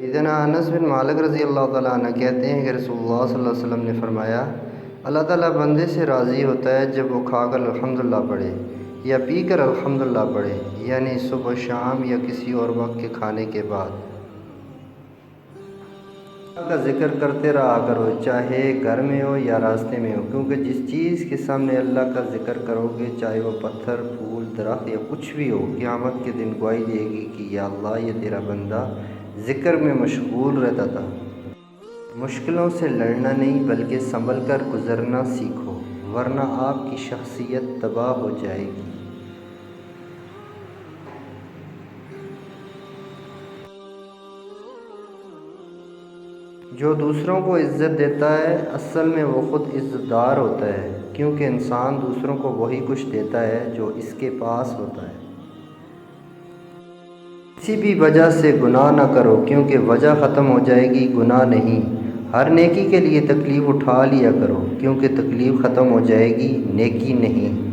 سیدنا انس بن مالک رضی اللہ تعالیٰ عنہ کہتے ہیں کہ رسول اللہ صلی اللہ علیہ وسلم نے فرمایا، اللہ تعالیٰ بندے سے راضی ہوتا ہے جب وہ کھا کر الحمدللہ پڑھے یا پی کر الحمدللہ پڑھے، یعنی صبح شام یا کسی اور وقت کے کھانے کے بعد۔ اللہ کا ذکر کرتے رہا کرو، چاہے گھر میں ہو یا راستے میں ہو، کیونکہ جس چیز کے سامنے اللہ کا ذکر کرو گے، چاہے وہ پتھر، پھول، درخت یا کچھ بھی ہو، قیامت کے دن گواہی دے گی کہ یا اللہ، یہ تیرا بندہ ذکر میں مشغول رہتا تھا۔ مشکلوں سے لڑنا نہیں بلکہ سنبھل کر گزرنا سیکھو، ورنہ آپ کی شخصیت تباہ ہو جائے گی۔ جو دوسروں کو عزت دیتا ہے اصل میں وہ خود عزت دار ہوتا ہے، کیونکہ انسان دوسروں کو وہی کچھ دیتا ہے جو اس کے پاس ہوتا ہے۔ کسی بھی وجہ سے گناہ نہ کرو، کیونکہ وجہ ختم ہو جائے گی، گناہ نہیں۔ ہر نیکی کے لیے تکلیف اٹھا لیا کرو، کیونکہ تکلیف ختم ہو جائے گی، نیکی نہیں۔